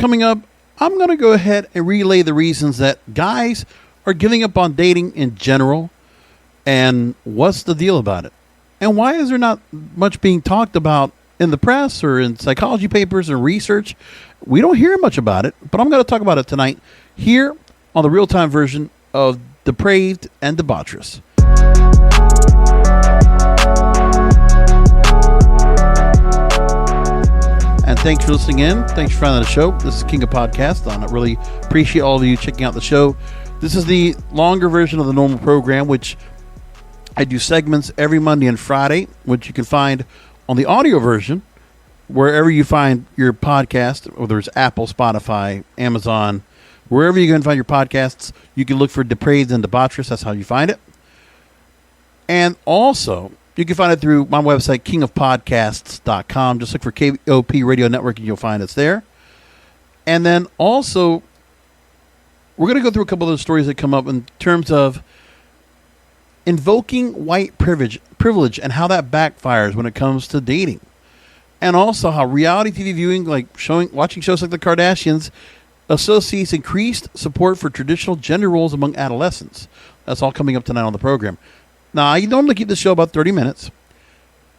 coming up, I'm going to go ahead and relay the reasons that guys are giving up on dating in general, and what's the deal about it, and why is there not much being talked about in the press or in psychology papers and research. We don't hear much about it, but I'm going to talk about it tonight here on the real-time version of Depraved and Debaucherous. And thanks for listening in. Thanks for finding the show. This is King of Podcasts. I really appreciate all of you checking out the show. This is the longer version of the normal program, which I do segments every Monday and Friday, which you can find on the audio version, wherever you find your podcast, whether it's Apple, Spotify, Amazon, wherever you can find your podcasts, you can look for Depraved and Debaucherous. That's how you find it. And also, you can find it through my website, kingofpodcasts.com. Just look for KOP Radio Network and you'll find it's there. And then also, we're going to go through a couple of those stories that come up in terms of invoking white privilege and how that backfires when it comes to dating. And also how reality TV viewing, like watching shows like The Kardashians, associates increased support for traditional gender roles among adolescents. That's all coming up tonight on the program. Now, I normally keep the show about 30 minutes.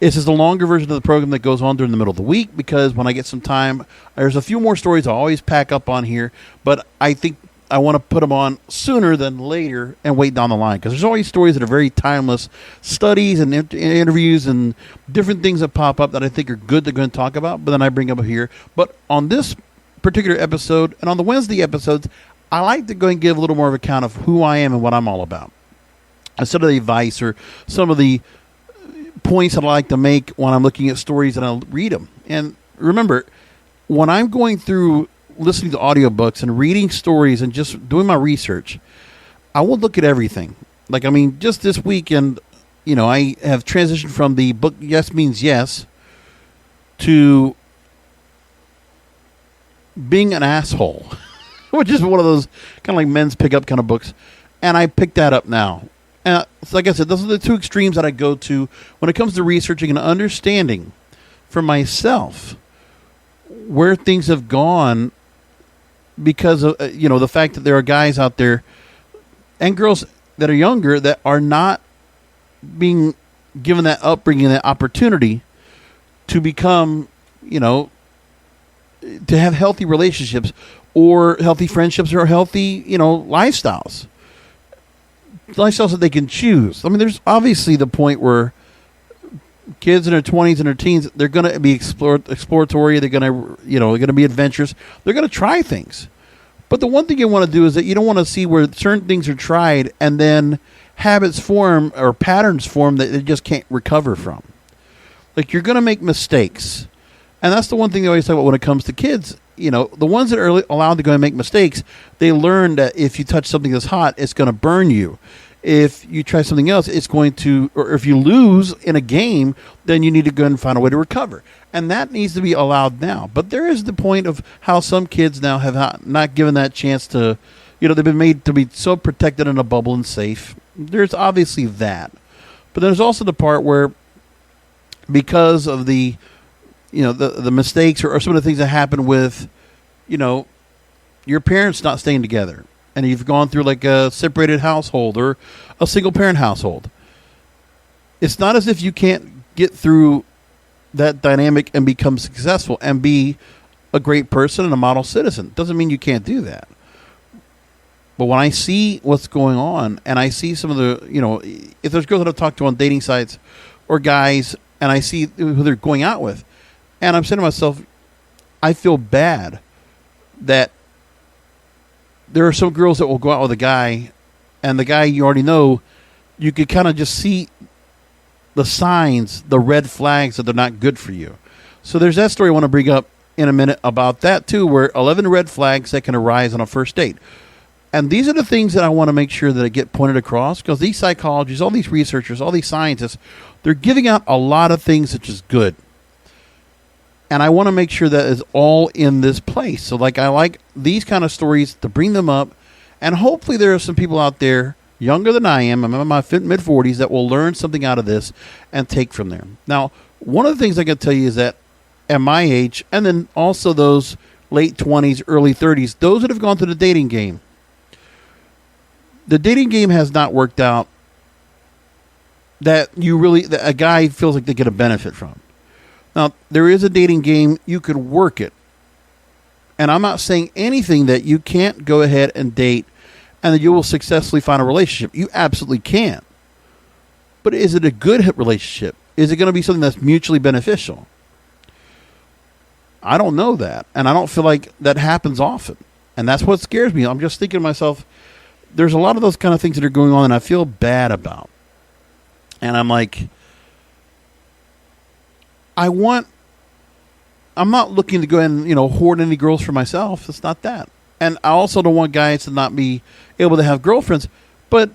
This is the longer version of the program that goes on during the middle of the week because when I get some time, there's a few more stories I always pack up on here, but I think I want to put them on sooner than later and wait down the line because there's always stories that are very timeless, studies and interviews and different things that pop up that I think are good to go and talk about, but then I bring up here. But on this particular episode and on the Wednesday episodes, I like to go and give a little more of an account of who I am and what I'm all about, instead of the advice or some of the points that I like to make when I'm looking at stories and I'll read them. And remember, when I'm going through listening to audiobooks and reading stories and just doing my research, I will look at everything. Just this weekend, I have transitioned from the book Yes Means Yes to Being an Asshole, which is one of those kind of like men's pickup kind of books. And I picked that up now. So like I said, those are the two extremes that I go to when it comes to researching and understanding for myself where things have gone because of, the fact that there are guys out there and girls that are younger that are not being given that upbringing, that opportunity to become, to have healthy relationships or healthy friendships or healthy, lifestyles that they can choose. There's obviously the point where kids in their 20s and their teens, they're going to be exploratory. They're going to, they're going to be adventurous. They're going to try things. But the one thing you want to do is that you don't want to see where certain things are tried and then habits form or patterns form that they just can't recover from. Like, you're going to make mistakes. And that's the one thing they always talk about when it comes to kids. The ones that are allowed to go and make mistakes, they learn that if you touch something that's hot, it's going to burn you. If you try something else, it's going to, or if you lose in a game, then you need to go and find a way to recover. And that needs to be allowed now. But there is the point of how some kids now have not given that chance to, they've been made to be so protected in a bubble and safe. There's obviously that. But there's also the part where because of the mistakes or some of the things that happen with, your parents not staying together and you've gone through like a separated household or a single parent household. It's not as if you can't get through that dynamic and become successful and be a great person and a model citizen. Doesn't mean you can't do that. But when I see what's going on and I see some of the, if there's girls that I've talked to on dating sites or guys and I see who they're going out with, and I'm saying to myself, I feel bad that there are some girls that will go out with a guy, and the guy you already know, you could kind of just see the signs, the red flags that they're not good for you. So there's that story I want to bring up in a minute about that too, where 11 red flags that can arise on a first date. And these are the things that I want to make sure that I get pointed across, because these psychologists, all these researchers, all these scientists, they're giving out a lot of things which is good. And I want to make sure that is all in this place. So I like these kind of stories to bring them up. And hopefully there are some people out there younger than I am, I'm in my mid-40s, that will learn something out of this and take from there. Now, one of the things I can tell you is that at my age, and then also those late 20s, early 30s, those that have gone through the dating game. The dating game has not worked out that a guy feels like they get a benefit from. Now, there is a dating game. You could work it. And I'm not saying anything that you can't go ahead and date and that you will successfully find a relationship. You absolutely can. But is it a good relationship? Is it going to be something that's mutually beneficial? I don't know that. And I don't feel like that happens often. And that's what scares me. I'm just thinking to myself, there's a lot of those kind of things that are going on and I feel bad about. And I'm like, I'm not looking to go ahead and, hoard any girls for myself. It's not that. And I also don't want guys to not be able to have girlfriends. But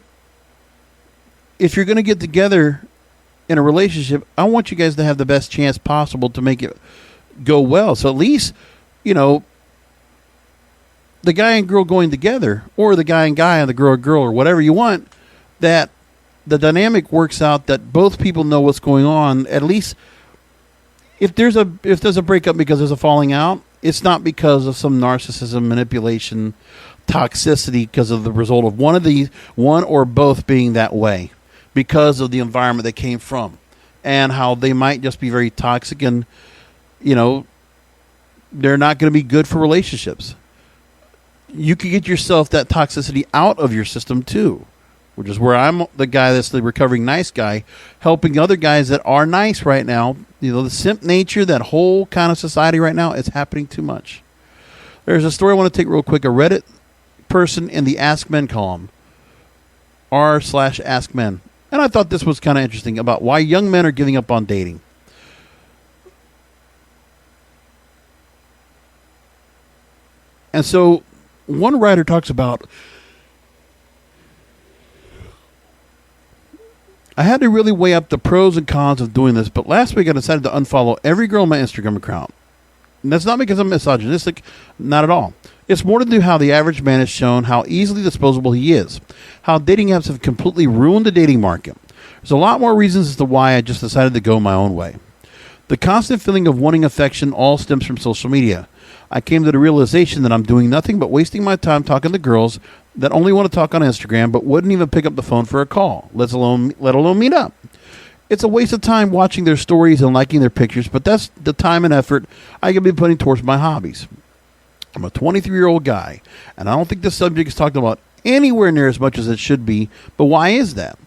if you're going to get together in a relationship, I want you guys to have the best chance possible to make it go well. So at least, the guy and girl going together, or the guy and the girl and girl, or whatever you want, that the dynamic works out, that both people know what's going on. At least if there's a breakup because there's a falling out, it's not because of some narcissism, manipulation, toxicity, because of the result of one or both being that way, because of the environment they came from, and how they might just be very toxic, and they're not going to be good for relationships. You can get yourself that toxicity out of your system too, which is where I'm the guy that's the recovering nice guy, helping other guys that are nice right now. The simp nature, that whole kind of society right now, it's happening too much. There's a story I want to take real quick. A Reddit person in the Ask Men column, r/Ask Men. And I thought this was kind of interesting about why young men are giving up on dating. And so one writer talks about, I had to really weigh up the pros and cons of doing this, but last week I decided to unfollow every girl on my Instagram account. And that's not because I'm misogynistic, not at all. It's more to do how the average man has shown how easily disposable he is, how dating apps have completely ruined the dating market. There's a lot more reasons as to why I just decided to go my own way. The constant feeling of wanting affection all stems from social media. I came to the realization that I'm doing nothing but wasting my time talking to girls that only want to talk on Instagram but wouldn't even pick up the phone for a call, let alone meet up. It's a waste of time watching their stories and liking their pictures, but that's the time and effort I could be putting towards my hobbies. I'm a 23-year-old guy, and I don't think this subject is talked about anywhere near as much as it should be, but why is that?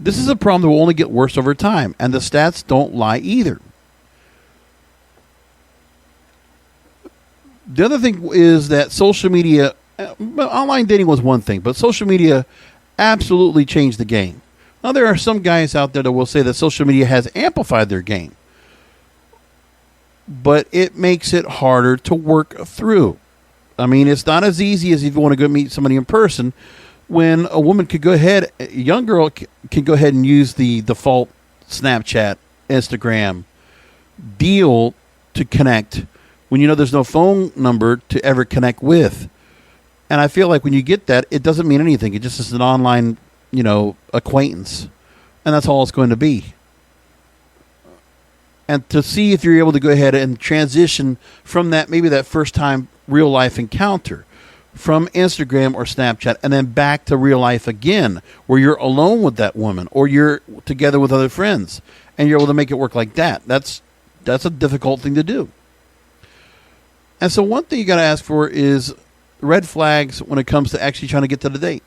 This is a problem that will only get worse over time, and the stats don't lie either. The other thing is that social media, online dating was one thing, but social media absolutely changed the game. Now, there are some guys out there that will say that social media has amplified their game, but it makes it harder to work through. I mean, it's not as easy as if you want to go meet somebody in person, when a woman could go ahead, a young girl can go ahead and use the default Snapchat, Instagram deal to connect, when there's no phone number to ever connect with. And I feel like when you get that, it doesn't mean anything. It just is an online, acquaintance. And that's all it's going to be. And to see if you're able to go ahead and transition from that, maybe that first time real life encounter, from Instagram or Snapchat, and then back to real life again, where you're alone with that woman, or you're together with other friends, and you're able to make it work like that. That's a difficult thing to do. And so one thing you got to ask for is red flags when it comes to actually trying to get to the date.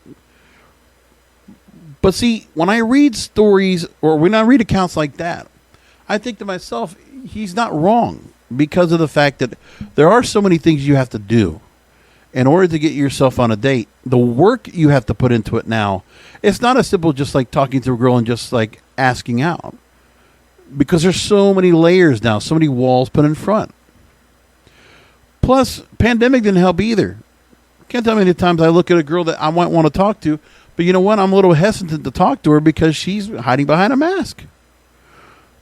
But see, when I read stories, or when I read accounts like that, I think to myself, he's not wrong, because of the fact that there are so many things you have to do in order to get yourself on a date. The work you have to put into it now, it's not as simple just like talking to a girl and just like asking out, because there's so many layers now, so many walls put in front. Plus, pandemic didn't help either. Can't tell me how many times I look at a girl that I might want to talk to, but you know what? I'm a little hesitant to talk to her because she's hiding behind a mask.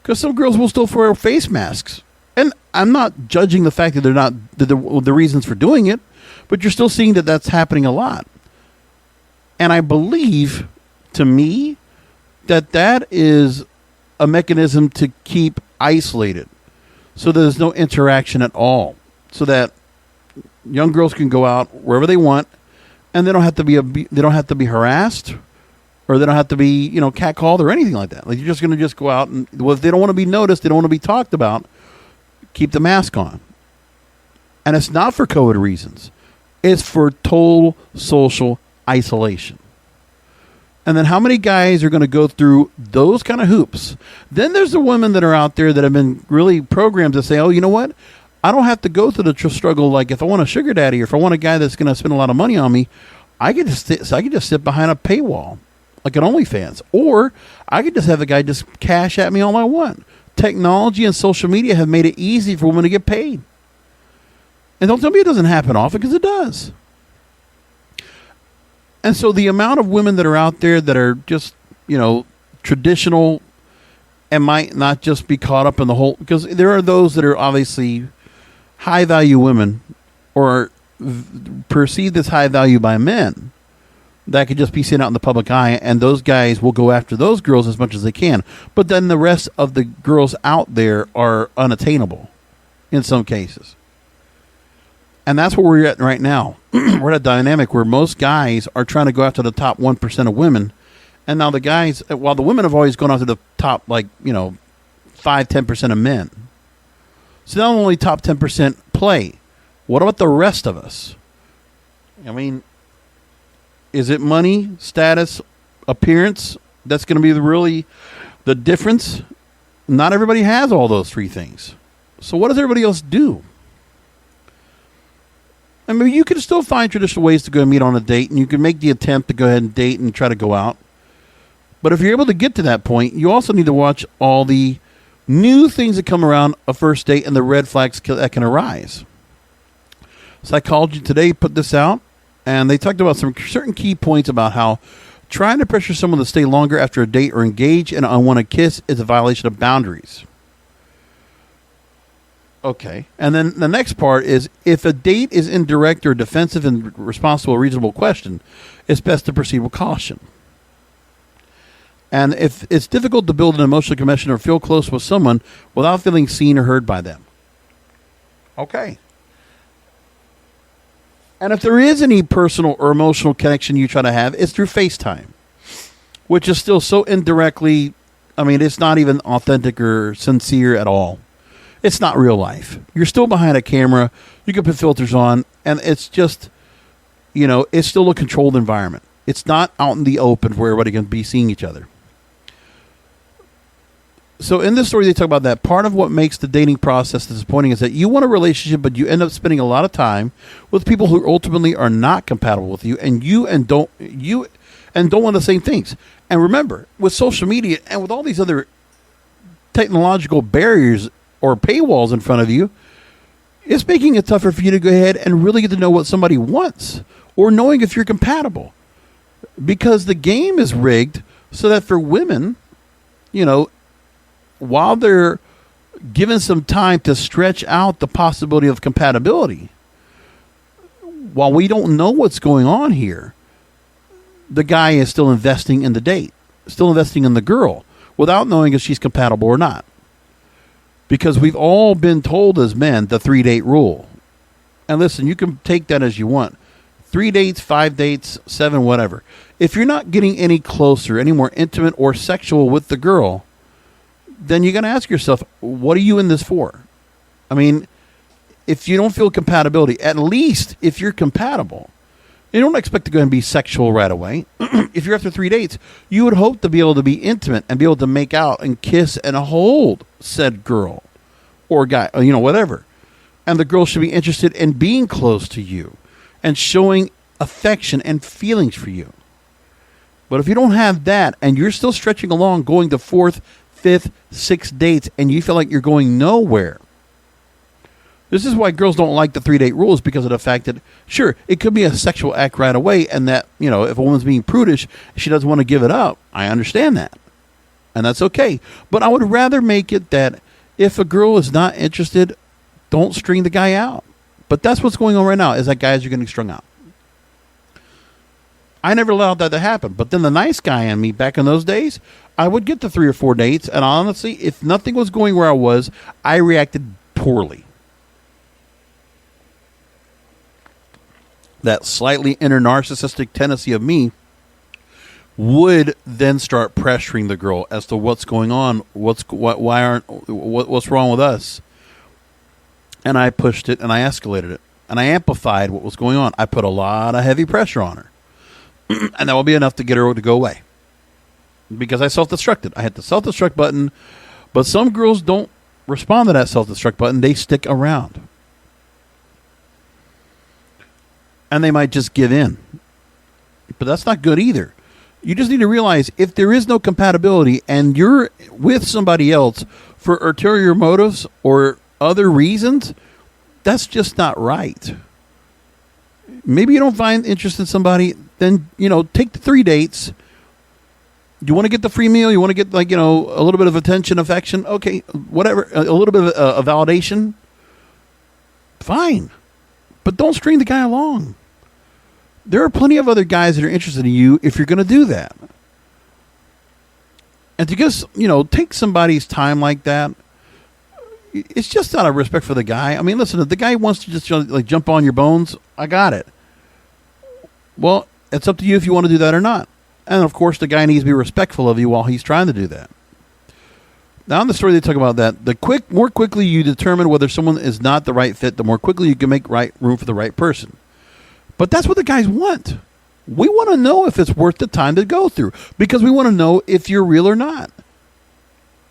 Because some girls will still wear face masks. And I'm not judging the fact that they're not the reasons for doing it, but you're still seeing that that's happening a lot. And I believe, to me, that is a mechanism to keep isolated, so there's no interaction at all. So that Young girls can go out wherever they want, and they don't have to be harassed, or they don't have to be, catcalled or anything like that. Like, you're just going to just go out and, well, if they don't want to be noticed, they don't want to be talked about, keep the mask on. And it's not for COVID reasons. It's for total social isolation. And then how many guys are going to go through those kind of hoops? Then there's the women that are out there that have been really programmed to say, oh, you know what? I don't have to go through the struggle. Like, if I want a sugar daddy, or if I want a guy that's going to spend a lot of money on me, I could just sit behind a paywall, like an OnlyFans. Or I could just have the guy just cash at me all I want. Technology and social media have made it easy for women to get paid. And don't tell me it doesn't happen often, because it does. And so the amount of women that are out there that are just, traditional and might not just be caught up in the whole, because there are those that are obviously high value women, or perceived as high value by men, that could just be seen out in the public eye, and those guys will go after those girls as much as they can. But then the rest of the girls out there are unattainable in some cases. And that's where we're at right now. We're at a dynamic where most guys are trying to go after the top 1% of women. And now the guys, while the women have always gone after the top, 5-10% of men. So not only top 10% play, what about the rest of us? I mean, is it money, status, appearance that's going to be really the difference? Not everybody has all those three things. So what does everybody else do? I mean, you can still find traditional ways to go and meet on a date, and you can make the attempt to go ahead and date and try to go out. But if you're able to get to that point, you also need to watch all the new things that come around a first date and the red flags that can arise. Psychology Today put this out, and they talked about some certain key points about how trying to pressure someone to stay longer after a date or engage in an unwanted kiss is a violation of boundaries. Okay. And then the next part is, if a date is indirect or defensive in response to a reasonable question, it's best to proceed with caution. And if it's difficult to build an emotional connection or feel close with someone without feeling seen or heard by them. Okay. And if there is any personal or emotional connection you try to have, it's through FaceTime, which is still so indirectly, it's not even authentic or sincere at all. It's not real life. You're still behind a camera. You can put filters on, and it's just, it's still a controlled environment. It's not out in the open where everybody can be seeing each other. So in this story, they talk about that part of what makes the dating process disappointing is that you want a relationship, but you end up spending a lot of time with people who ultimately are not compatible with you, and don't want the same things. And remember, with social media and with all these other technological barriers or paywalls in front of you, it's making it tougher for you to go ahead and really get to know what somebody wants, or knowing if you're compatible. Because the game is rigged so that for women, while they're given some time to stretch out the possibility of compatibility, while we don't know what's going on here, the guy is still investing in the date, still investing in the girl, without knowing if she's compatible or not. Because we've all been told as men the 3-date rule. And listen, you can take that as you want. 3 dates, 5 dates, 7, whatever. If you're not getting any closer, any more intimate or sexual with the girl, then you're going to ask yourself, what are you in this for? If you don't feel compatibility, at least if you're compatible, you don't expect to go and be sexual right away. If you're after 3 dates, you would hope to be able to be intimate and be able to make out and kiss and hold said girl or guy, whatever. And the girl should be interested in being close to you and showing affection and feelings for you. But if you don't have that and you're still stretching along, going to 4th, 5th, 6th dates, and you feel like you're going nowhere, this is why girls don't like the 3-date rules, because of the fact that, sure, it could be a sexual act right away, and that, if a woman's being prudish, she doesn't want to give it up. I understand that. And that's okay. But I would rather make it that if a girl is not interested, don't string the guy out. But that's what's going on right now, is that guys are getting strung out. I never allowed that to happen. But then the nice guy in me back in those days, I would get to 3 or 4 dates, and honestly, if nothing was going where I was, I reacted poorly. that slightly inner narcissistic tendency of me would then start pressuring the girl as to what's going on, what's wrong with us. And I pushed it and I escalated it and I amplified what was going on. I put a lot of heavy pressure on her. And that will be enough to get her to go away. Because I self-destructed. I hit the self-destruct button, but some girls don't respond to that self-destruct button. They stick around. And they might just give in. But that's not good either. You just need to realize if there is no compatibility and you're with somebody else for ulterior motives or other reasons, that's just not right. Maybe you don't find interest in somebody, then, take the 3 dates. You want to get the free meal? You want to get, a little bit of attention, affection? Okay, whatever. A little bit of a validation? Fine. But don't string the guy along. There are plenty of other guys that are interested in you if you're going to do that. And to just, take somebody's time like that, it's just out of respect for the guy. I mean, listen, if the guy wants to just jump on your bones, I got it. Well, it's up to you if you want to do that or not. And, of course, the guy needs to be respectful of you while he's trying to do that. Now, in the story, they talk about that. The more quickly you determine whether someone is not the right fit, the more quickly you can make room for the right person. But that's what the guys want. We want to know if it's worth the time to go through because we want to know if you're real or not.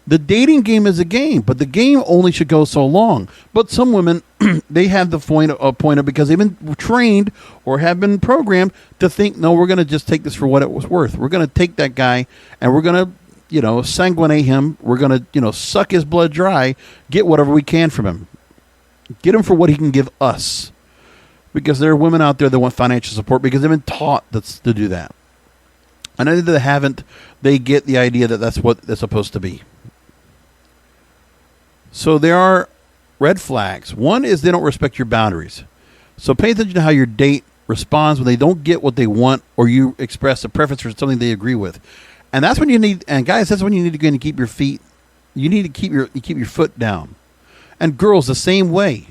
The dating game is a game, but the game only should go so long. But some women, they have the point of because they've been trained or have been programmed to think, no, we're going to just take this for what it was worth. We're going to take that guy and we're going to, sanguinate him. We're going to, suck his blood dry, get whatever we can from him. Get him for what he can give us. Because there are women out there that want financial support because they've been taught to do that. And if they haven't, they get the idea that that's what it's supposed to be. So there are red flags. One is they don't respect your boundaries. So pay attention to how your date responds when they don't get what they want or you express a preference for something they agree with. And that's when you need, and guys, that's when you need to go in and keep your feet, you need to keep your foot down. And girls, the same way.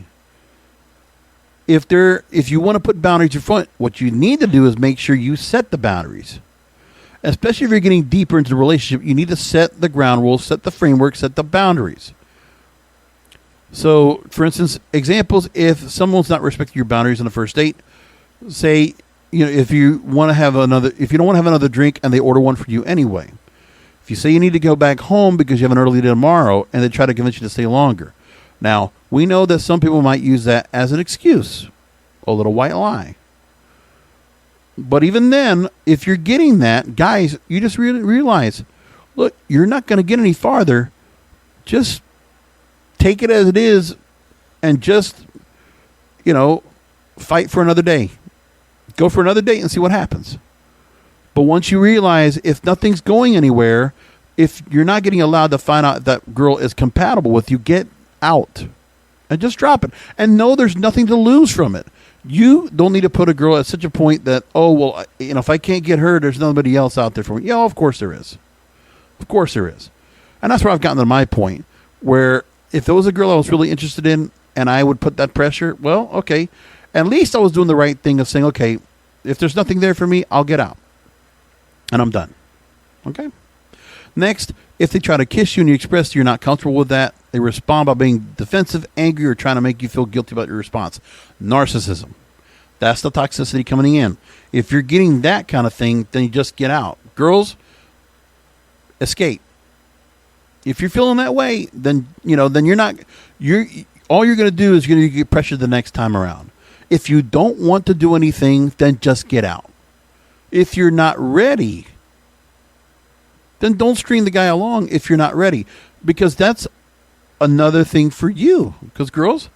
If you want to put boundaries in front, what you need to do is make sure you set the boundaries. Especially if you're getting deeper into the relationship, you need to set the ground rules, set the framework, set the boundaries. So, for instance, examples, if someone's not respecting your boundaries on the first date, say, if you don't want to have another drink and they order one for you anyway. If you say you need to go back home because you have an early day tomorrow and they try to convince you to stay longer. Now, we know that some people might use that as an excuse, a little white lie. But even then, if you're getting that, guys, you just realize, look, you're not going to get any farther. Just take it as it is and just, fight for another day. Go for another date and see what happens. But once you realize if nothing's going anywhere, if you're not getting allowed to find out if that girl is compatible with you, get out and just drop it and know there's nothing to lose from it. You don't need to put a girl at such a point that, if I can't get her, there's nobody else out there for me. Yeah, of course there is. Of course there is. And that's where I've gotten to my point where if there was a girl I was really interested in and I would put that pressure, well, okay. At least I was doing the right thing of saying, okay, if there's nothing there for me, I'll get out. And I'm done. Okay? Next, if they try to kiss you and you express you're not comfortable with that, they respond by being defensive, angry, or trying to make you feel guilty about your response. Narcissism. That's the toxicity coming in. If you're getting that kind of thing, then you just get out. Girls, escape. If you're feeling that way, then you're not. All you're going to do is you're going to get pressured the next time around. If you don't want to do anything, then just get out. If you're not ready, then don't string the guy along if you're not ready. Because that's another thing for you. Because girls,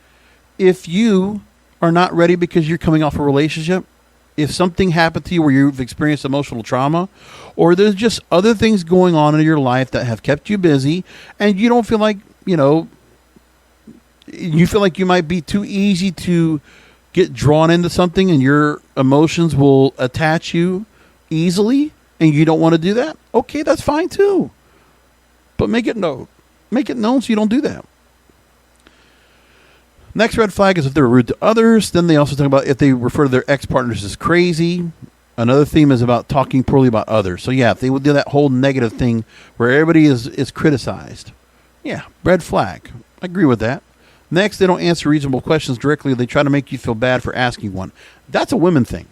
if you are not ready because you're coming off a relationship, if something happened to you where you've experienced emotional trauma, or there's just other things going on in your life that have kept you busy, and you don't feel like, you feel like you might be too easy to get drawn into something and your emotions will attach you easily, and you don't want to do that, okay, that's fine too. But make it known so you don't do that. Next red flag is if they're rude to others. Then they also talk about if they refer to their ex-partners as crazy. Another theme is about talking poorly about others. So yeah, if they would do that whole negative thing where everybody is criticized. Yeah, red flag. I agree with that. Next, they don't answer reasonable questions directly. They try to make you feel bad for asking one. That's a women thing.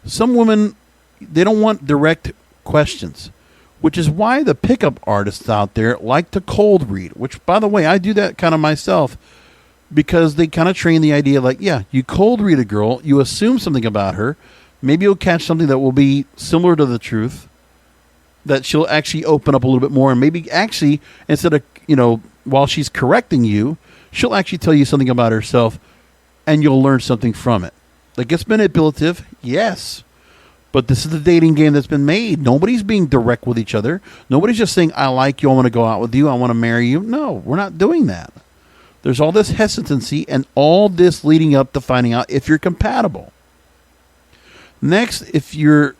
Some women, they don't want direct questions, which is why the pickup artists out there like to cold read, which, by the way, I do that kind of myself because they kind of train the idea like, yeah, you cold read a girl, you assume something about her, maybe you'll catch something that will be similar to the truth, that she'll actually open up a little bit more, and maybe actually, instead of, while she's correcting you, she'll actually tell you something about herself, and you'll learn something from it. Like, it's manipulative, yes. But this is the dating game that's been made. Nobody's being direct with each other. Nobody's just saying, I like you, I want to go out with you, I want to marry you. No, we're not doing that. There's all this hesitancy and all this leading up to finding out if you're compatible. Next, if your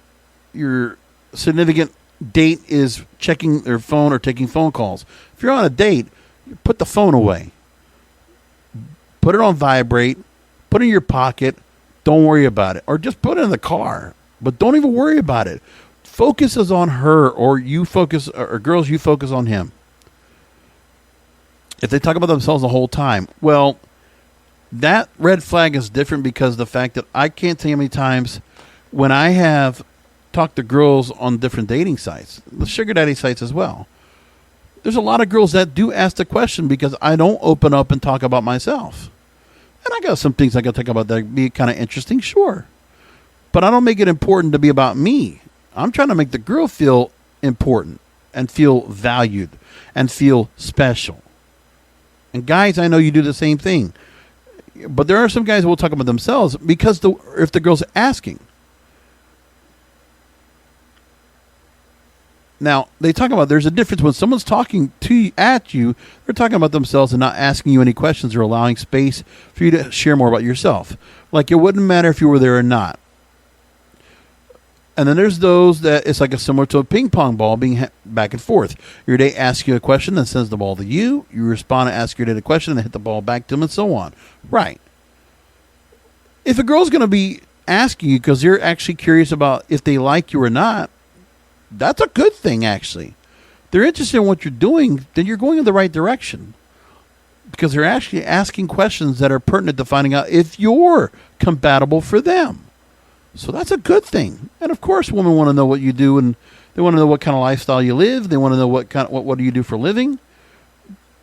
significant date is checking their phone or taking phone calls. If you're on a date, put the phone away. Put it on vibrate. Put it in your pocket. Don't worry about it. Or just put it in the car. But don't even worry about it. Focus is on her, or you focus, or girls, you focus on him. If they talk about themselves the whole time, well, that red flag is different because of the fact that I can't tell you how many times when I have talked to girls on different dating sites, the sugar daddy sites as well, there's a lot of girls that do ask the question because I don't open up and talk about myself. And I got some things I got to talk about that be kind of interesting, sure. But I don't make it important to be about me. I'm trying to make the girl feel important and feel valued and feel special. And guys, I know you do the same thing. But there are some guys who will talk about themselves because if the girl's asking. Now, they talk about there's a difference when someone's talking at you, they're talking about themselves and not asking you any questions or allowing space for you to share more about yourself. Like it wouldn't matter if you were there or not. And then there's those that it's like similar to a ping pong ball being back and forth. Your date asks you a question, then sends the ball to you. You respond and ask your date a question, and then hit the ball back to them, and so on. Right. If a girl's going to be asking you because they're actually curious about if they like you or not, that's a good thing, actually. They're interested in what you're doing, then you're going in the right direction. Because they're actually asking questions that are pertinent to finding out if you're compatible for them. So that's a good thing. And of course, women want to know what you do, and they want to know what kind of lifestyle you live. They want to know what do you do for a living.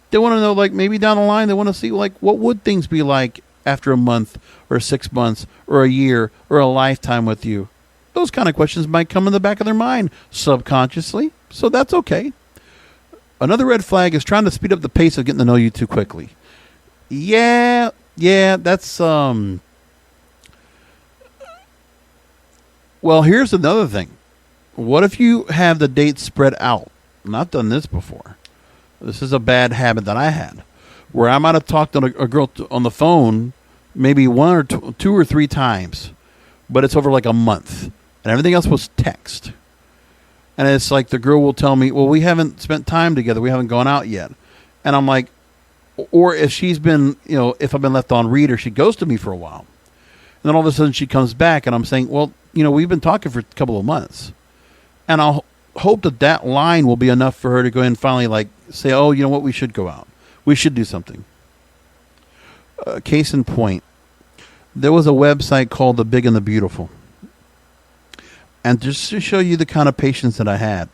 They want to know, like, maybe down the line, they want to see, like, what would things be like after a month or 6 months or a year or a lifetime with you. Those kind of questions might come in the back of their mind subconsciously. So that's okay. Another red flag is trying to speed up the pace of getting to know you too quickly. Yeah, that's well, here's another thing. What if you have the dates spread out? And I've done this before. This is a bad habit that I had, where I might have talked to a girl on the phone maybe one or two or three times, but it's over like a month, and everything else was text. And it's like the girl will tell me, well, we haven't spent time together. We haven't gone out yet. And I'm like, or if she's been, if I've been left on read or she goes to me for a while. And then all of a sudden she comes back and I'm saying, well, we've been talking for a couple of months. And I'll hope that line will be enough for her to go ahead and finally say, oh, you know what, we should go out. We should do something. Case in point, there was a website called The Big and the Beautiful. And just to show you the kind of patience that I had.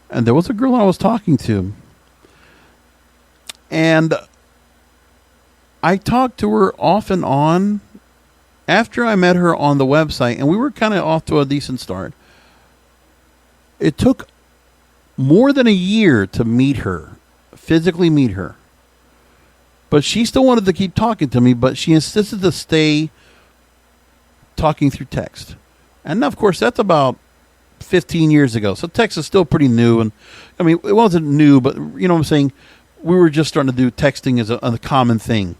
And there was a girl I was talking to. And I talked to her off and on after I met her on the website. And we were kind of off to a decent start. It took more than a year to meet her, physically meet her. But she still wanted to keep talking to me, but she insisted to stay talking through text. And of course, that's about 15 years ago. So text is still pretty new. And I mean, it wasn't new, but you know what I'm saying? We were just starting to do texting as a common thing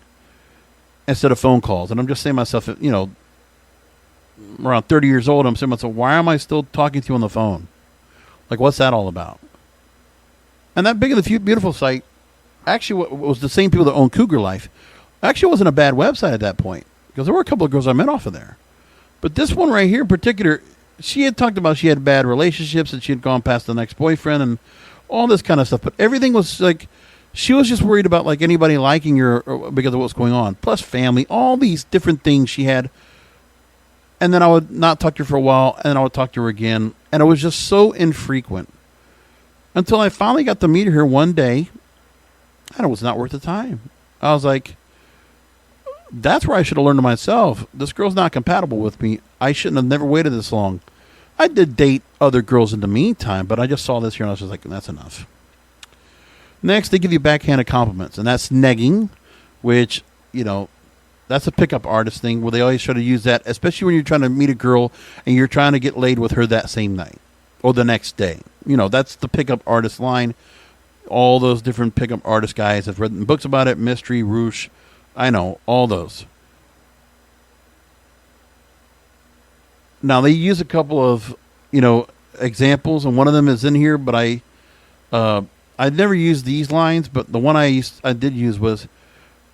instead of phone calls. And I'm just saying to myself, around 30 years old, I'm saying to myself, why am I still talking to you on the phone? Like, what's that all about? And that Big and the Beautiful site, actually, was the same people that own Cougar Life. Actually, it wasn't a bad website at that point because there were a couple of girls I met off of there. But this one right here in particular, she had talked about she had bad relationships and she had gone past the next boyfriend and all this kind of stuff. But everything was like, she was just worried about like anybody liking her because of what's going on. Plus family, all these different things she had. And then I would not talk to her for a while and then I would talk to her again. And it was just so infrequent until I finally got to meet her one day and it was not worth the time. I was like, that's where I should have learned to myself. This girl's not compatible with me. I shouldn't have never waited this long. I did date other girls in the meantime, but I just saw this here and I was just like, that's enough. Next, they give you backhanded compliments, and that's negging, which, you know, that's a pickup artist thing where they always try to use that, especially when you're trying to meet a girl and you're trying to get laid with her that same night or the next day. You know, that's the pickup artist line. All those different pickup artist guys have written books about it, Mystery, Roosh. I know, all those. Now, they use a couple of, you know, examples, and one of them is in here, but I'd never used these lines, but the one I did use was,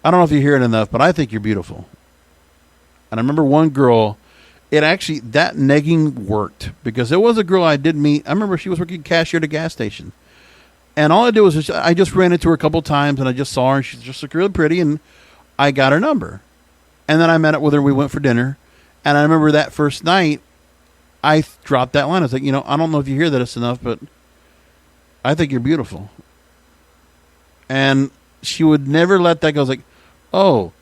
I don't know if you hear it enough, but I think you're beautiful. And I remember one girl, that negging worked, because there was a girl I did meet. I remember she was working cashier at a gas station. And all I did was, I just ran into her a couple of times, and I just saw her, and she just looked really pretty, and I got her number. And then I met up with her. We went for dinner. And I remember that first night, I dropped that line. I was like, you know, I don't know if you hear this enough, but I think you're beautiful. And she would never let that go. I was like, oh,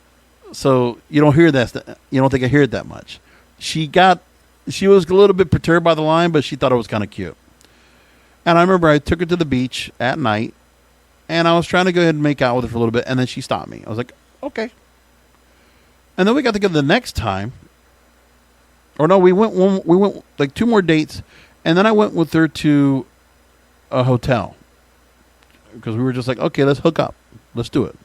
so you don't hear that. You don't think I hear it that much. She was a little bit perturbed by the line, but she thought it was kind of cute. And I remember I took her to the beach at night, and I was trying to go ahead and make out with her for a little bit, and then she stopped me. I was like, okay. And then we got together the next time. Or no, we went like 2 more dates, and then I went with her to a hotel because we were just like, okay, let's hook up, let's do it.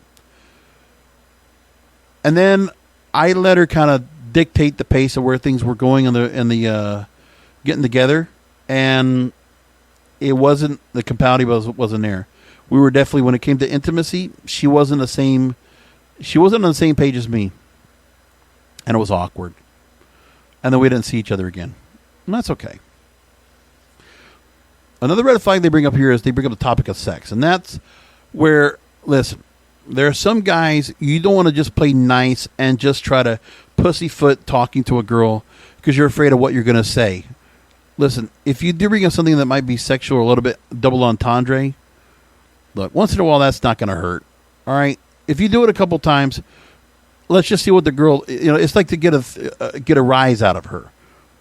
And then I let her kind of dictate the pace of where things were going in the getting together, and it wasn't, the compatibility wasn't there. We were definitely, when it came to intimacy, she wasn't on the same page as me, and it was awkward. And then we didn't see each other again. And that's okay. Another red flag they bring up here is they bring up the topic of sex. And that's where, listen, there are some guys, you don't want to just play nice and just try to pussyfoot talking to a girl because you're afraid of what you're going to say. Listen, if you do bring up something that might be sexual or a little bit double entendre, look, once in a while that's not going to hurt. All right? If you do it a couple times, let's just see what the girl, you know, it's like to get a rise out of her.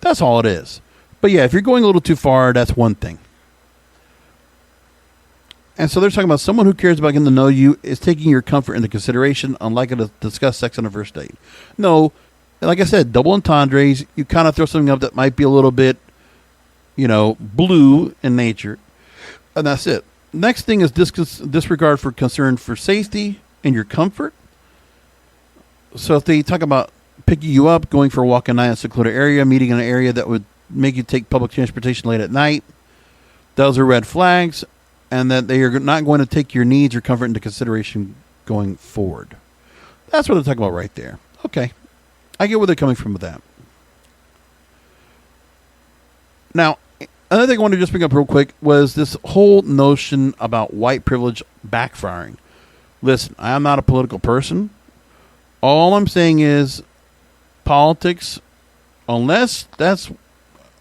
That's all it is. But yeah, if you're going a little too far, that's one thing. And so they're talking about someone who cares about getting to know you is taking your comfort into consideration, unlikely to discuss sex on a first date. No, like I said, double entendres, you kind of throw something up that might be a little bit, you know, blue in nature. And that's it. Next thing is disregard for concern for safety and your comfort. So if they talk about picking you up, going for a walk at night in a secluded area, meeting in an area that would make you take public transportation late at night, those are red flags, and that they are not going to take your needs or comfort into consideration going forward. That's what they're talking about right there. Okay. I get where they're coming from with that. Now, another thing I wanted to just bring up real quick was this whole notion about white privilege backfiring. Listen, I am not a political person. All I'm saying is politics, unless that's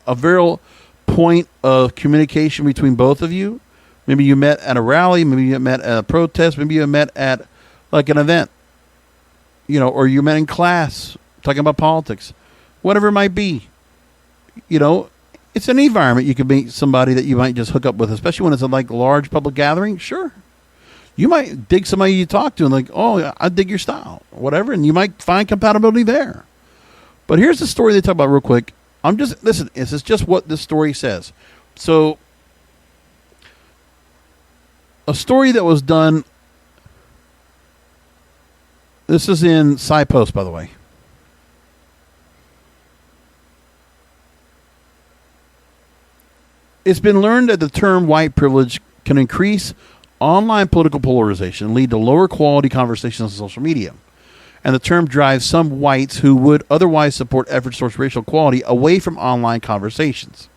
a real point of communication between both of you, maybe you met at a rally, maybe you met at a protest, maybe you met at like an event, you know, or you met in class talking about politics, whatever it might be, you know, it's an environment you can meet somebody that you might just hook up with, especially when it's a like large public gathering. Sure. You might dig somebody you talk to and like, oh, I dig your style, or whatever, and you might find compatibility there. But here's the story they talk about real quick. Listen, this is just what this story says. So, a story that was done, this is in SciPost, by the way. It's been learned that the term white privilege can increase online political polarization and lead to lower quality conversations on social media. and the term drives some whites who would otherwise support efforts towards racial equality away from online conversations.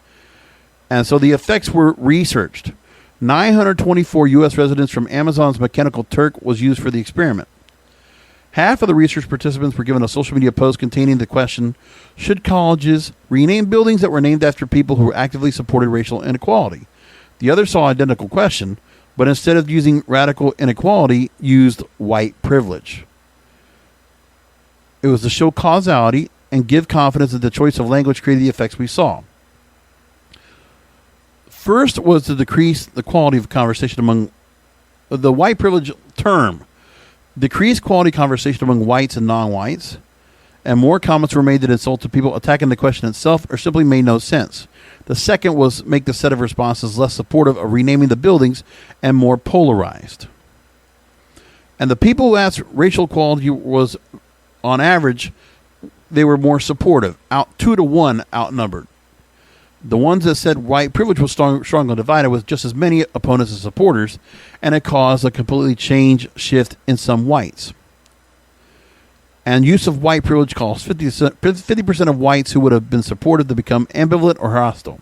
And so the effects were researched. 924 U.S. residents from Amazon's Mechanical Turk was used for the experiment. Half of the research participants were given a social media post containing the question, should colleges rename buildings that were named after people who actively supported racial inequality? The others saw identical question, but instead of using radical inequality, used white privilege. It was to show causality and give confidence that the choice of language created the effects we saw. First was to decrease the quality of conversation among the white privilege term. Decreased quality conversation among whites and non-whites, and more comments were made that insulted people, attacking the question itself, or simply made no sense. The second was make the set of responses less supportive of renaming the buildings and more polarized. And the people who asked racial equality was, on average, they were more supportive, 2-to-1 outnumbered. The ones that said white privilege was strongly divided with just as many opponents as supporters, and it caused a completely shift in some whites. And use of white privilege caused 50% of whites who would have been supportive to become ambivalent or hostile.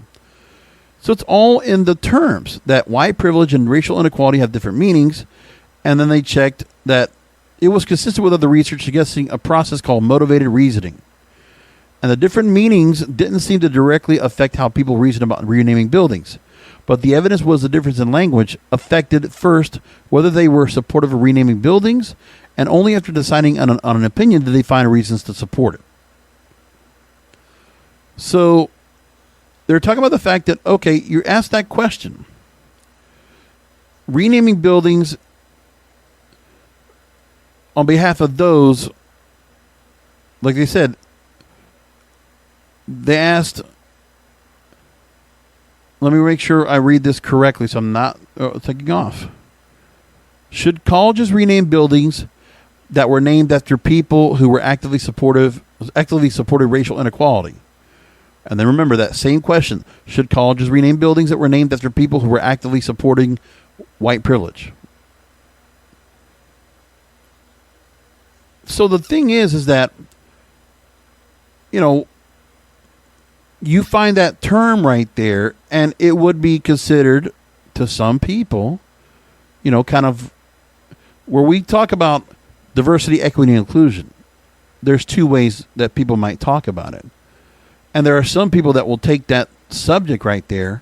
So it's all in the terms that white privilege and racial inequality have different meanings, and then they checked that it was consistent with other research suggesting a process called motivated reasoning. And the different meanings didn't seem to directly affect how people reason about renaming buildings. But the evidence was the difference in language affected first whether they were supportive of renaming buildings, and only after deciding on an opinion did they find reasons to support it. So they're talking about the fact that, okay, you're asked that question. Renaming buildings on behalf of those, like they said, they asked, let me make sure I read this correctly so I'm not taking off. Should colleges rename buildings that were named after people who were actively supported racial inequality? And then remember that same question. Should colleges rename buildings that were named after people who were actively supporting white privilege? So the thing is that, you know, you find that term right there, and it would be considered to some people, you know, kind of where we talk about diversity, equity, and inclusion. There's two ways that people might talk about it. And there are some people that will take that subject right there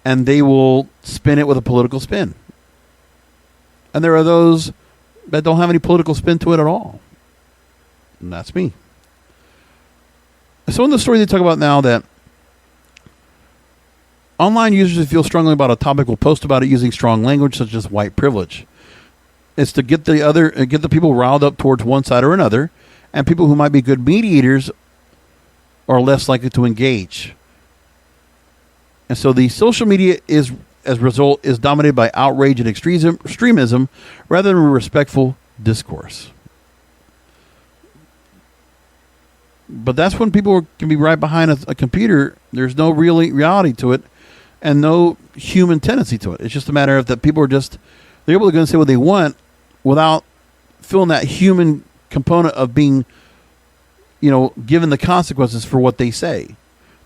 and they will spin it with a political spin. And there are those that don't have any political spin to it at all. And that's me. So in the story they talk about now that online users who feel strongly about a topic will post about it using strong language such as white privilege. It's to get the people riled up towards one side or another, and people who might be good mediators are less likely to engage. And so the social media is, as a result, is dominated by outrage and extremism rather than respectful discourse. But that's when people can be right behind a computer. There's no real reality to it and no human tendency to it. It's just a matter of that people are just, they're able to go and say what they want without feeling that human component of being, you know, given the consequences for what they say.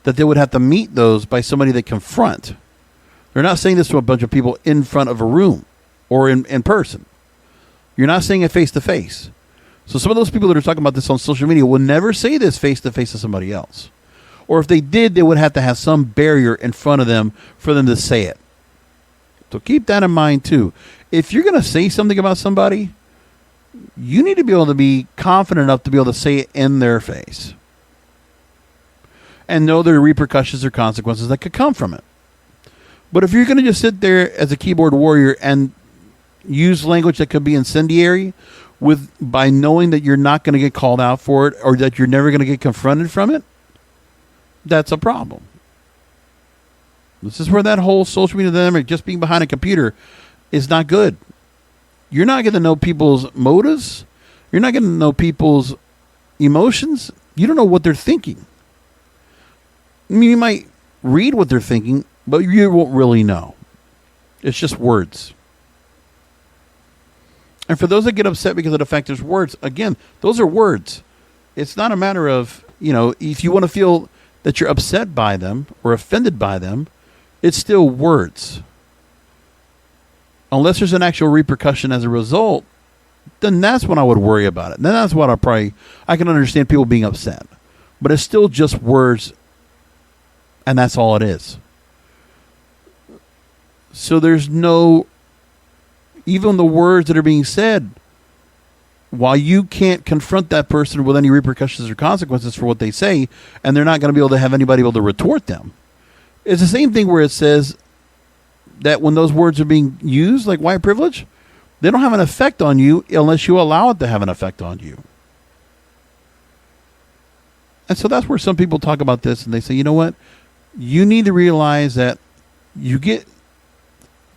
That they would have to meet those by somebody they confront. They're not saying this to a bunch of people in front of a room or in person. You're not saying it face to face. So some of those people that are talking about this on social media will never say this face to face to somebody else. Or if they did, they would have to have some barrier in front of them for them to say it. So keep that in mind too. If you're going to say something about somebody, you need to be able to be confident enough to be able to say it in their face. And know there are repercussions or consequences that could come from it. But if you're going to just sit there as a keyboard warrior and use language that could be incendiary by knowing that you're not going to get called out for it or that you're never going to get confronted from it, that's a problem. This is where that whole social media dynamic, just being behind a computer, is not good. You're not going to know people's motives. You're not going to know people's emotions. You don't know what they're thinking. I mean, you might read what they're thinking, but you won't really know. It's just words. And for those that get upset because of the fact there's words, again, those are words. It's not a matter of, if you want to feel that you're upset by them or offended by them, it's still words. Unless there's an actual repercussion as a result, then that's when I would worry about it. Then that's what I can understand people being upset. But it's still just words, and that's all it is. So there's no, even the words that are being said, while you can't confront that person with any repercussions or consequences for what they say, and they're not going to be able to have anybody able to retort them. It's the same thing where it says that when those words are being used, like white privilege, they don't have an effect on you unless you allow it to have an effect on you. And so that's where some people talk about this and they say, you know what? You need to realize that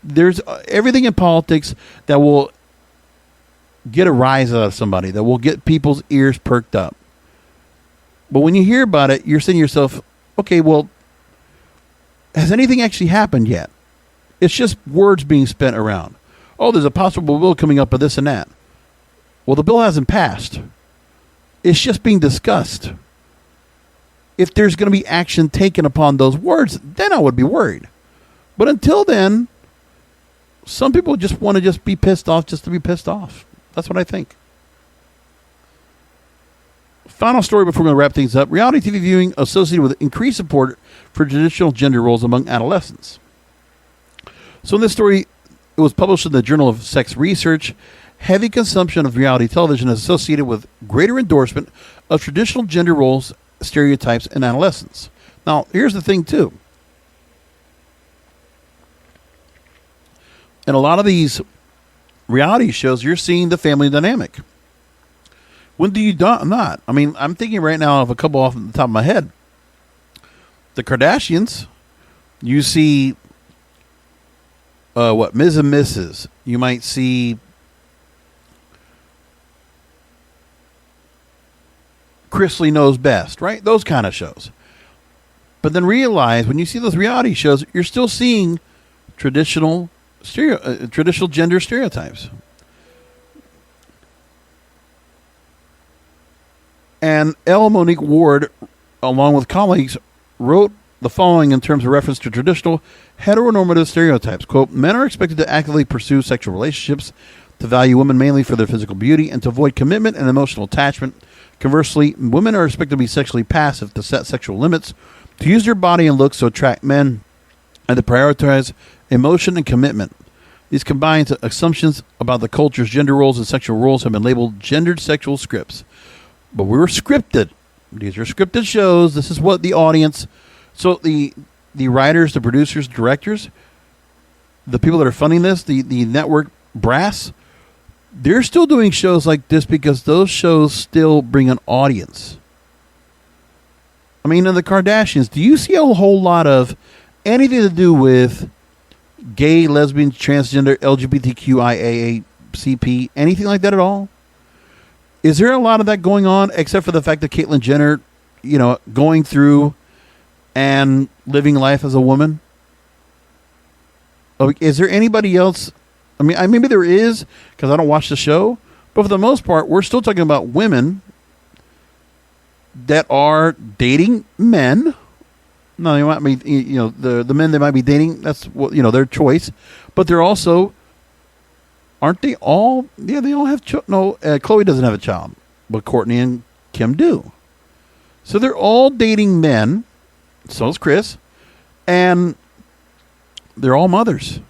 there's everything in politics that will get a rise out of somebody, that will get people's ears perked up. But when you hear about it, you're saying to yourself, okay, well, has anything actually happened yet? It's just words being spent around. Oh, there's a possible bill coming up of this and that. Well, the bill hasn't passed. It's just being discussed. If there's going to be action taken upon those words, then I would be worried. But until then, some people just want to just be pissed off just to be pissed off. That's what I think. Final story before we're going to wrap things up. Reality TV viewing associated with increased support for traditional gender roles among adolescents. So in this story, it was published in the Journal of Sex Research. Heavy consumption of reality television is associated with greater endorsement of traditional gender roles, stereotypes in adolescents. Now, here's the thing, too. In a lot of these reality shows, you're seeing the family dynamic. When do you not? I mean, I'm thinking right now of a couple off the top of my head. The Kardashians, you see, Ms. and Mrs. You might see Chrisley Knows Best, right? Those kind of shows. But then realize when you see those reality shows, you're still seeing traditional gender stereotypes. And L. Monique Ward, along with colleagues, wrote the following in terms of reference to traditional heteronormative stereotypes. Quote, men are expected to actively pursue sexual relationships, to value women mainly for their physical beauty, and to avoid commitment and emotional attachment. Conversely, women are expected to be sexually passive, to set sexual limits, to use their body and looks to attract men, and to prioritize emotion and commitment. These combined assumptions about the culture's gender roles and sexual roles have been labeled gendered sexual scripts. But we were scripted. These are scripted shows. This is what the audience... So the writers, the producers, directors, the people that are funding this, the network brass, they're still doing shows like this because those shows still bring an audience. I mean, in the Kardashians, do you see a whole lot of anything to do with gay, lesbian, transgender, LGBTQIA, CP, anything like that at all? Is there a lot of that going on, except for the fact that Caitlyn Jenner, going through and living life as a woman? Is there anybody else? I mean, maybe there is, because I don't watch the show. But for the most part, we're still talking about women that are dating men. No, they might be, the men they might be dating. That's what, their choice. But they're also, aren't they all? Yeah, they all have children. No, Khloe doesn't have a child, but Courtney and Kim do. So they're all dating men. So is Chris. And they're all mothers.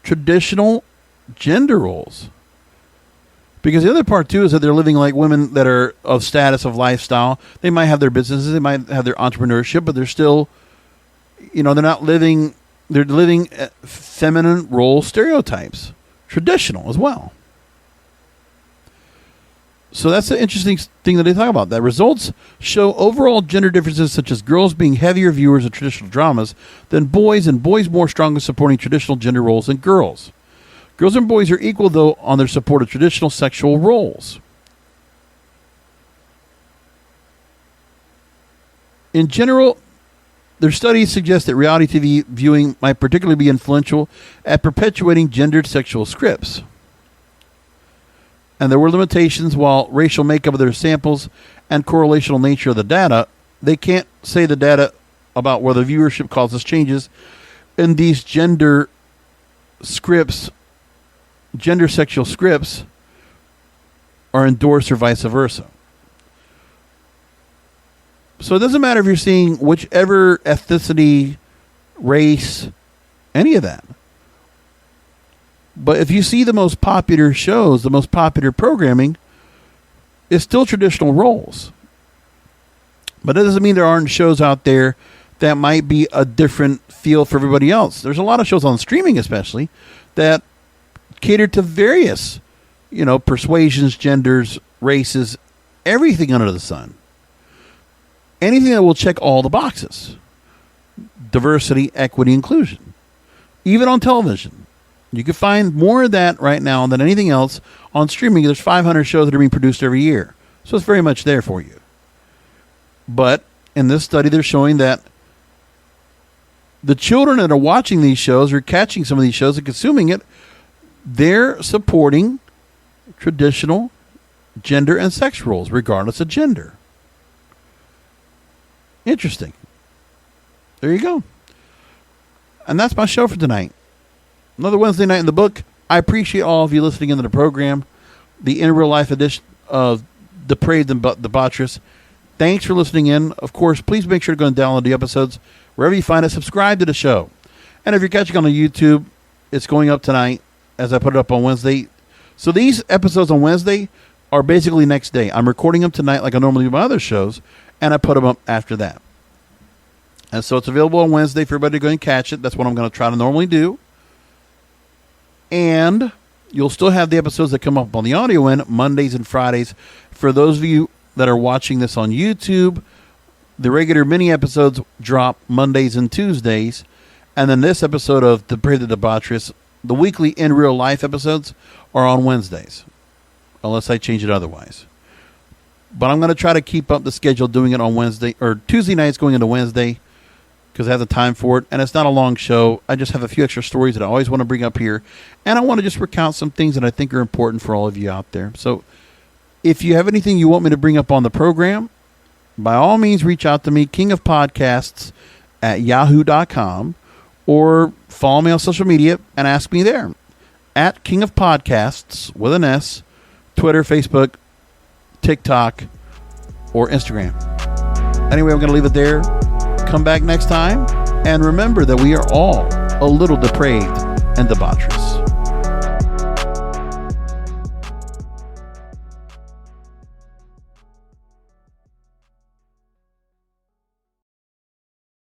Traditional gender roles. Because the other part, too, is that they're living like women that are of status, of lifestyle. They might have their businesses. They might have their entrepreneurship. But they're still, they're not living, they're living feminine role stereotypes. Traditional as well. So that's the interesting thing that they talk about. That results show overall gender differences, such as girls being heavier viewers of traditional dramas than boys, and boys more strongly supporting traditional gender roles than girls. Girls and boys are equal, though, on their support of traditional sexual roles. In general, their studies suggest that reality TV viewing might particularly be influential at perpetuating gendered sexual scripts. and there were limitations while racial makeup of their samples and correlational nature of the data, they can't say the data about whether viewership causes changes in these gender sexual scripts are endorsed or vice versa. So it doesn't matter if you're seeing whichever ethnicity, race, any of that. But if you see the most popular shows, the most popular programming, it's still traditional roles. But that doesn't mean there aren't shows out there that might be a different feel for everybody else. There's a lot of shows on streaming especially that cater to various, persuasions, genders, races, everything under the sun. Anything that will check all the boxes. Diversity, equity, inclusion. Even on television. You can find more of that right now than anything else on streaming. There's 500 shows that are being produced every year. So it's very much there for you. But in this study, they're showing that the children that are watching these shows or catching some of these shows and consuming it, they're supporting traditional gender and sex roles, regardless of gender. Interesting. There you go. And that's my show for tonight. Another Wednesday night in the book. I appreciate all of you listening into the program. The in real life edition of Depraved and Debaucherous. Thanks for listening in. Of course, please make sure to go and download the episodes wherever you find it. Subscribe to the show. And if you're catching on the YouTube, it's going up tonight as I put it up on Wednesday. So these episodes on Wednesday are basically next day. I'm recording them tonight like I normally do my other shows, and I put them up after that. And so it's available on Wednesday for everybody to go and catch it. That's what I'm going to try to normally do. And you'll still have the episodes that come up on the audio end Mondays and Fridays. For those of you that are watching this on YouTube, the regular mini episodes drop Mondays and Tuesdays. And then this episode of Depraved and Debaucherous, the weekly in real life episodes, are on Wednesdays. Unless I change it otherwise. But I'm going to try to keep up the schedule doing it on Wednesday or Tuesday nights going into Wednesday because I have the time for it. And it's not a long show. I just have a few extra stories that I always want to bring up here. And I want to just recount some things that I think are important for all of you out there. So if you have anything you want me to bring up on the program, by all means reach out to me, kingofpodcasts@yahoo.com, or follow me on social media and ask me there at King of Podcasts with an S, Twitter, Facebook, TikTok, or Instagram. Anyway, I'm going to leave it there. Come back next time. And remember that we are all a little depraved and debaucherous.